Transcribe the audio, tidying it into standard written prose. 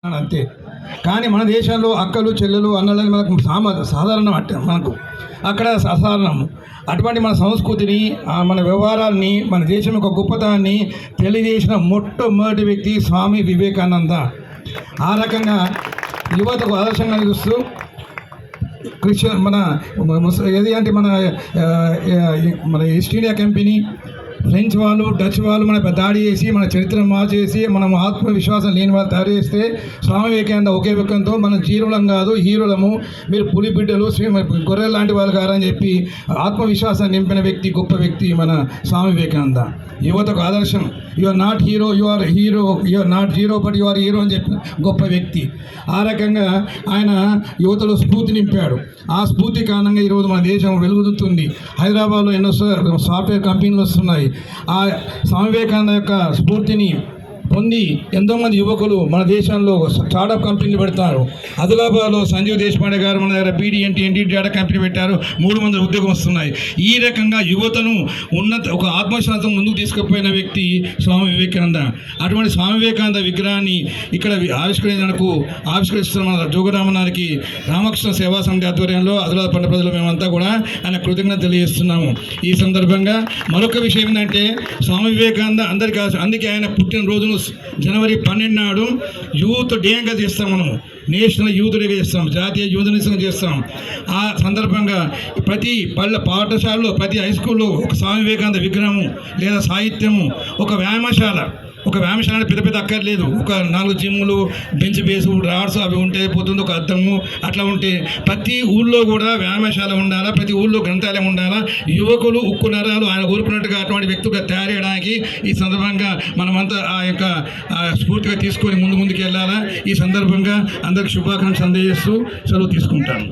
అంతే. కానీ మన దేశంలో అక్కలు చెల్లెలు అన్నలని మనకు సాధారణం అంటే మనకు అక్కడ అసాధారణం. అటువంటి మన సంస్కృతిని మన వ్యవహారాన్ని మన దేశం యొక్క గొప్పతనాన్ని తెలియజేసిన మొట్టమొదటి వ్యక్తి స్వామి వివేకానంద. ఆ రకంగా యువతకు ఆదర్శంగా నిలుస్తూ క్రిస్టియన్ మన ఏది అంటే మన ఈస్ట్ ఇండియా కంపెనీ, ఫ్రెంచ్ వాళ్ళు, డచ్ వాళ్ళు మన దాడి చేసి మన చరిత్రను మార్చేసి మనం ఆత్మవిశ్వాసం లేని వాళ్ళు తయారు చేస్తే స్వామి వివేకానంద ఒకే వ్యక్తంతో మనం జీరులం కాదు హీరోలము, మీరు పులి బిడ్డలు గొర్రె లాంటి వాళ్ళు కారని చెప్పి ఆత్మవిశ్వాసాన్ని నింపిన వ్యక్తి, గొప్ప వ్యక్తి మన స్వామి వివేకానంద. యువతకు ఆదర్శం. You are not hero, you are hero, you are not zero but you are hero అని చెప్పి గొప్ప వ్యక్తి. ఆ రకంగా ఆయన యువతలో స్ఫూర్తి నింపాడు. ఆ స్ఫూర్తి కారణంగా ఈరోజు మన దేశం వెలుగుతుంది. హైదరాబాద్లో ఎన్నో సాఫ్ట్వేర్ కంపెనీలు వస్తున్నాయి. ఆ స్వామి వివేకానంద యొక్క స్ఫూర్తిని పొంది ఎంతోమంది యువకులు మన దేశంలో స్టార్టప్ కంపెనీలు పెడతారు. ఆదిలాబాద్లో సంజీవ్ దేశపాండే గారు మన దగ్గర BD&T డేటా కంపెనీ పెట్టారు. 300 ఉద్యోగం వస్తున్నాయి. ఈ రకంగా యువతను ఒక ఆత్మవిశ్వాసం ముందుకు తీసుకుపోయిన వ్యక్తి స్వామి వివేకానంద. అటువంటి స్వామి వివేకానంద విగ్రహాన్ని ఇక్కడ ఆవిష్కరిస్తున్న మన జోగురామనారికి రామకృష్ణ సేవా సమితి ఆధ్వర్యంలో ఆదిలాబాద్ పట్టణ ప్రజలు మేమంతా కూడా ఆయన కృతజ్ఞత తెలియజేస్తున్నాము. ఈ సందర్భంగా మరొక విషయం ఏంటంటే స్వామి వివేకానంద అందరికీ అందుకే ఆయన పుట్టినరోజును జనవరి 12 నాడు యూత్ డేగా చేస్తాం. మనము నేషనల్ యూత్ డేగా చేస్తాం, జాతీయ యూత్ దినోత్సవం చేస్తాం. ఆ సందర్భంగా ప్రతి పాఠశాలలో, ప్రతి హై స్కూల్లో ఒక స్వామి వివేకానంద విగ్రహము లేదా సాహిత్యము, ఒక వ్యాయామశాల పెద్ద పెద్ద అక్కర్లేదు, ఒక 4 జిమ్ములు, బెంచ్ బేసు, రాడ్స్ అవి ఉంటే పోతుంది, ఒక అద్దము అట్లా ఉంటే ప్రతి ఊళ్ళో కూడా వ్యాయామశాల ఉండాలా, ప్రతి ఊళ్ళో గ్రంథాలయం ఉండాలా. యువకులు ఉక్కు నరాలు ఆయన కోరుకున్నట్టుగా అటువంటి వ్యక్తులుగా తయారయ్యడానికి ఈ సందర్భంగా మనమంతా ఆ యొక్క స్ఫూర్తిగా తీసుకొని ముందుకు వెళ్ళాలా. ఈ సందర్భంగా అందరికి శుభాకాంక్షలు అందజేస్తూ సెలవు తీసుకుంటాను.